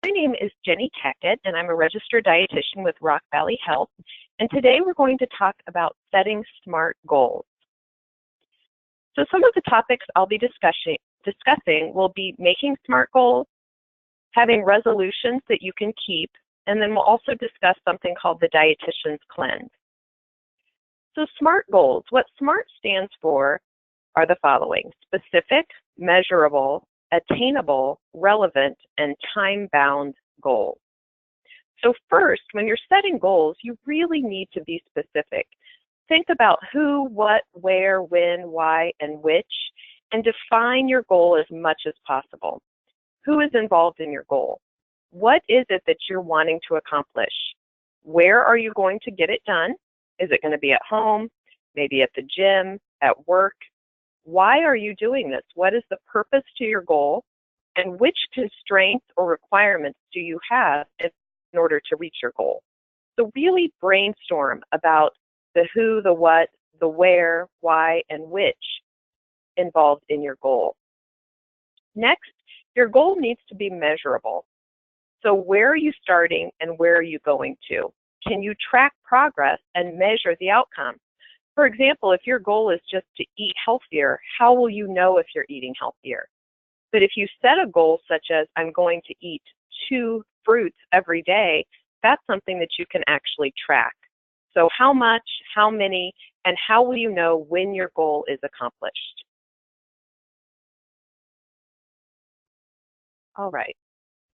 My name is Jenny Tackett, and I'm a registered dietitian with Rock Valley Health. And today we're going to talk about setting SMART goals. So some of the topics I'll be discussing will be making SMART goals, having resolutions that you can keep, and then we'll also discuss something called the Dietitian's Cleanse. So SMART goals, what SMART stands for are the following: specific, measurable, attainable, relevant, and time-bound goals. So first, when you're setting goals, you really need to be specific. Think about who, what, where, when, why, and which, and define your goal as much as possible. Who is involved in your goal? What is it that you're wanting to accomplish? Where are you going to get it done? Is it going to be at home, maybe at the gym, at work? Why are you doing this? What is the purpose to your goal? And which constraints or requirements do you have in order to reach your goal? So really brainstorm about the who, the what, the where, why, and which involved in your goal. Next, your goal needs to be measurable. So where are you starting and where are you going to? Can you track progress and measure the outcome? For example, if your goal is just to eat healthier, how will you know if you're eating healthier? But if you set a goal such as I'm going to eat 2 fruits every day, that's something that you can actually track. So how much, how many, and how will you know when your goal is accomplished? All right.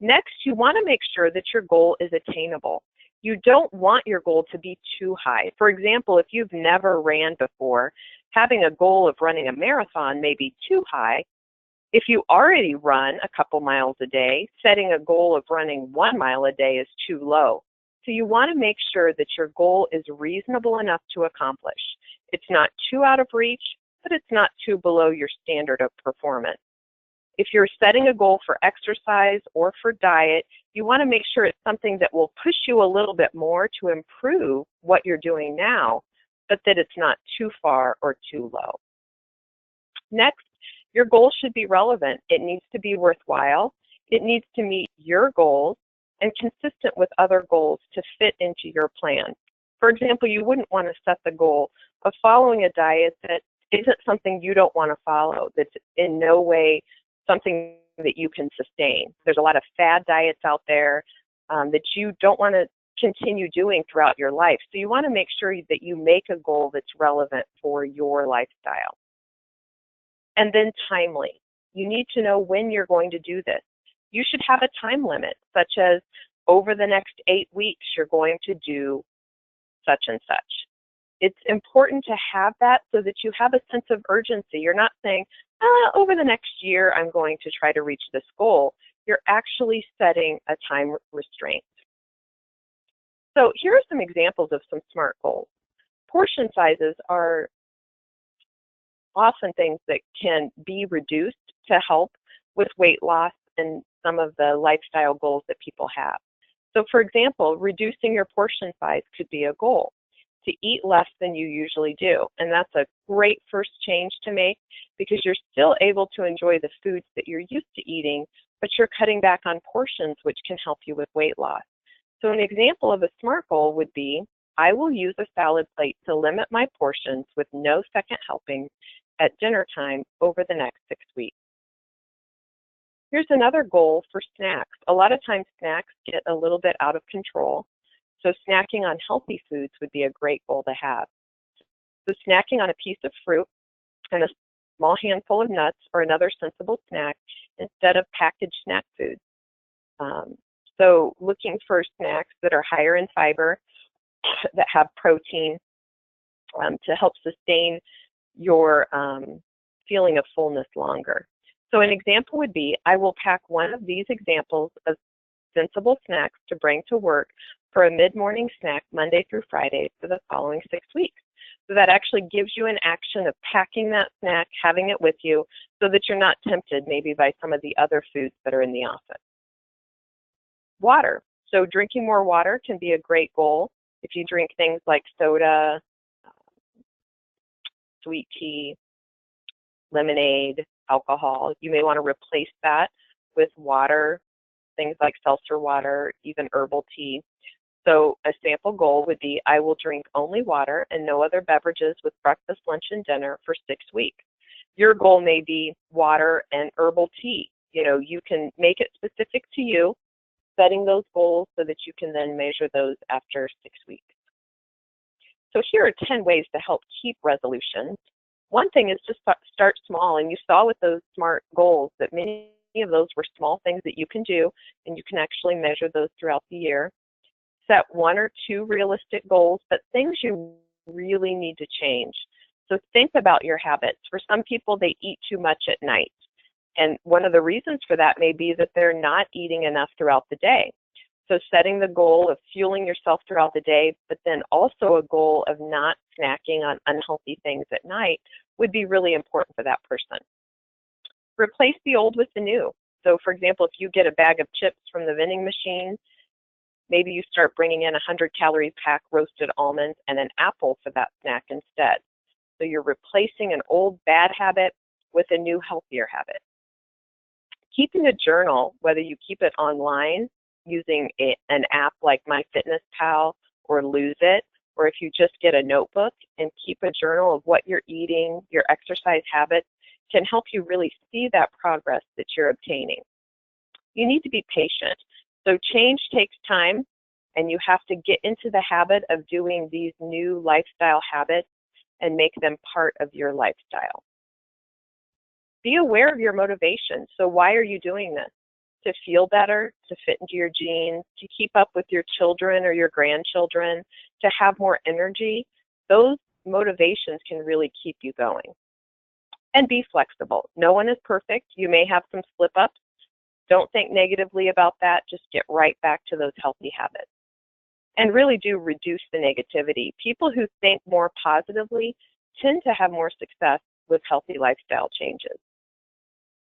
Next, you want to make sure that your goal is attainable. You don't want your goal to be too high. For example, if you've never ran before, having a goal of running a marathon may be too high. If you already run a couple miles a day, setting a goal of running 1 mile a day is too low. So you want to make sure that your goal is reasonable enough to accomplish. It's not too out of reach, but it's not too below your standard of performance. If you're setting a goal for exercise or for diet, you want to make sure it's something that will push you a little bit more to improve what you're doing now, but that it's not too far or too low. Next, your goal should be relevant. It needs to be worthwhile. It needs to meet your goals and consistent with other goals to fit into your plan. For example, you wouldn't want to set the goal of following a diet that isn't something you don't want to follow, that's in no way something that you can sustain. There's a lot of fad diets out there that you don't want to continue doing throughout your life. So you want to make sure that you make a goal that's relevant for your lifestyle. And then timely. You need to know when you're going to do this. You should have a time limit, such as over the next 8 weeks, you're going to do such and such. It's important to have that so that you have a sense of urgency. You're not saying, over the next year, I'm going to try to reach this goal. You're actually setting a time restraint. So here are some examples of some SMART goals. Portion sizes are often things that can be reduced to help with weight loss and some of the lifestyle goals that people have. So for example, reducing your portion size could be a goal, to eat less than you usually do. And that's a great first change to make because you're still able to enjoy the foods that you're used to eating, but you're cutting back on portions, which can help you with weight loss. So an example of a SMART goal would be, I will use a salad plate to limit my portions with no second helpings at dinner time over the next 6 weeks. Here's another goal for snacks. A lot of times snacks get a little bit out of control. So snacking on healthy foods would be a great goal to have. So snacking on a piece of fruit and a small handful of nuts or another sensible snack instead of packaged snack foods. So looking for snacks that are higher in fiber, that have protein to help sustain your feeling of fullness longer. So an example would be, I will pack one of these examples of sensible snacks to bring to work for a mid-morning snack Monday through Friday for the following 6 weeks. So that actually gives you an action of packing that snack, having it with you, so that you're not tempted maybe by some of the other foods that are in the office. Water. So drinking more water can be a great goal. If you drink things like soda, sweet tea, lemonade, alcohol, you may want to replace that with water things like seltzer water, even herbal tea. So a sample goal would be, I will drink only water and no other beverages with breakfast, lunch, and dinner for 6 weeks. Your goal may be water and herbal tea. You know, you can make it specific to you, setting those goals so that you can then measure those after 6 weeks. So here are 10 ways to help keep resolutions. One thing is just start small, and you saw with those SMART goals that many of those were small things that you can do, and you can actually measure those throughout the year. Set 1 or 2 realistic goals, but things you really need to change. So think about your habits. For some people, they eat too much at night. And one of the reasons for that may be that they're not eating enough throughout the day. So setting the goal of fueling yourself throughout the day, but then also a goal of not snacking on unhealthy things at night would be really important for that person. Replace the old with the new. So for example, if you get a bag of chips from the vending machine, maybe you start bringing in 100-calorie pack roasted almonds and an apple for that snack instead. So you're replacing an old bad habit with a new healthier habit. Keeping a journal, whether you keep it online using an app like MyFitnessPal or Lose It, or if you just get a notebook and keep a journal of what you're eating, your exercise habits, can help you really see that progress that you're obtaining. You need to be patient. So change takes time, and you have to get into the habit of doing these new lifestyle habits and make them part of your lifestyle. Be aware of your motivation. So why are you doing this? To feel better, to fit into your jeans, to keep up with your children or your grandchildren, to have more energy. Those motivations can really keep you going. And be flexible. No one is perfect. You may have some slip-ups. Don't think negatively about that. Just get right back to those healthy habits. And really do reduce the negativity. People who think more positively tend to have more success with healthy lifestyle changes.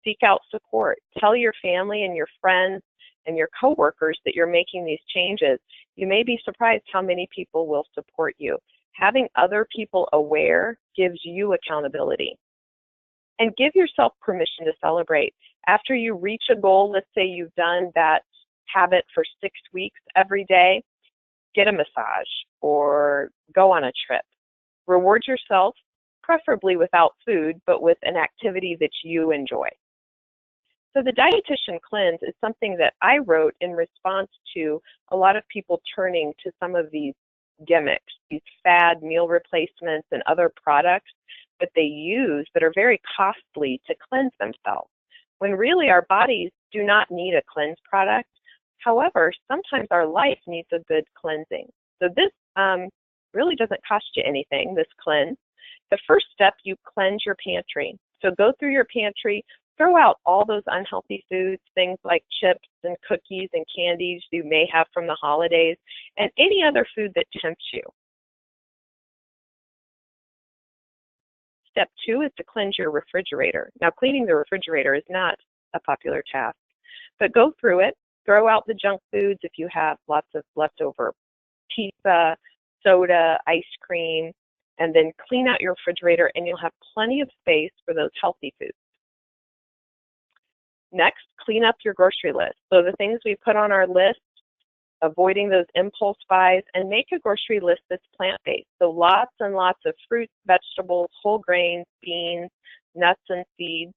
Seek out support. Tell your family and your friends and your coworkers that you're making these changes. You may be surprised how many people will support you. Having other people aware gives you accountability. And give yourself permission to celebrate. After you reach a goal, let's say you've done that habit for 6 weeks every day, get a massage or go on a trip. Reward yourself, preferably without food, but with an activity that you enjoy. So the Dietitian Cleanse is something that I wrote in response to a lot of people turning to some of these gimmicks, these fad meal replacements and other products that they use that are very costly to cleanse themselves, when really our bodies do not need a cleanse product. However, sometimes our life needs a good cleansing. So this really doesn't cost you anything, this cleanse. The first step, you cleanse your pantry. So go through your pantry, throw out all those unhealthy foods, things like chips and cookies and candies you may have from the holidays, and any other food that tempts you. Step 2 is to cleanse your refrigerator. Now, cleaning the refrigerator is not a popular task, but go through it, throw out the junk foods if you have lots of leftover pizza, soda, ice cream, and then clean out your refrigerator and you'll have plenty of space for those healthy foods. Next, clean up your grocery list. So the things we put on our list, avoiding those impulse buys, and make a grocery list that's plant-based. So lots and lots of fruits, vegetables, whole grains, beans, nuts, and seeds.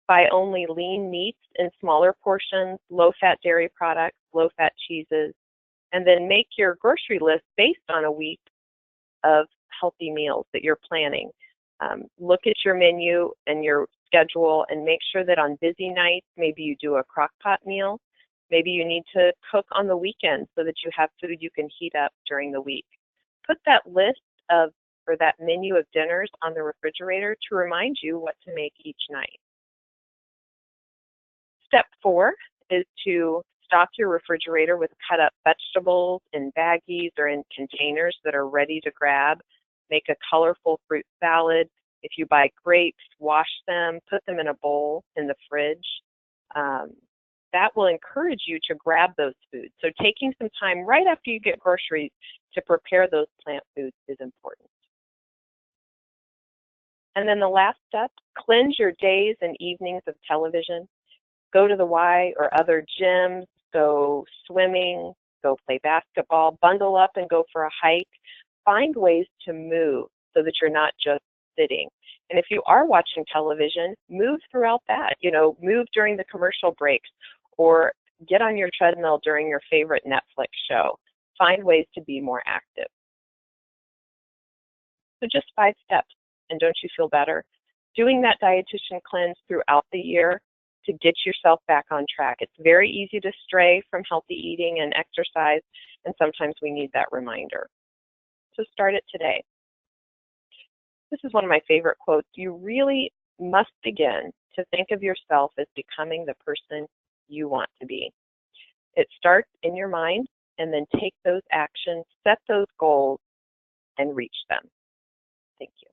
Buy only lean meats in smaller portions, low-fat dairy products, low-fat cheeses, and then make your grocery list based on a week of healthy meals that you're planning. Look at your menu and your schedule and make sure that on busy nights, maybe you do a crock pot meal. Maybe you need to cook on the weekend so that you have food you can heat up during the week. Put that list of, or that menu of dinners on the refrigerator to remind you what to make each night. Step 4 is to stock your refrigerator with cut up vegetables in baggies or in containers that are ready to grab. Make a colorful fruit salad. If you buy grapes, wash them, put them in a bowl in the fridge. That will encourage you to grab those foods. So taking some time right after you get groceries to prepare those plant foods is important. And then the last step, cleanse your days and evenings of television. Go to the Y or other gyms, go swimming, go play basketball, bundle up and go for a hike. Find ways to move so that you're not just sitting. And if you are watching television, move throughout that. Move during the commercial breaks or get on your treadmill during your favorite Netflix show. Find ways to be more active. So just 5 steps, and don't you feel better? Doing that dietitian cleanse throughout the year to get yourself back on track. It's very easy to stray from healthy eating and exercise, and sometimes we need that reminder. So start it today. This is one of my favorite quotes. You really must begin to think of yourself as becoming the person you want to be. It starts in your mind, and then take those actions, set those goals, and reach them. Thank you.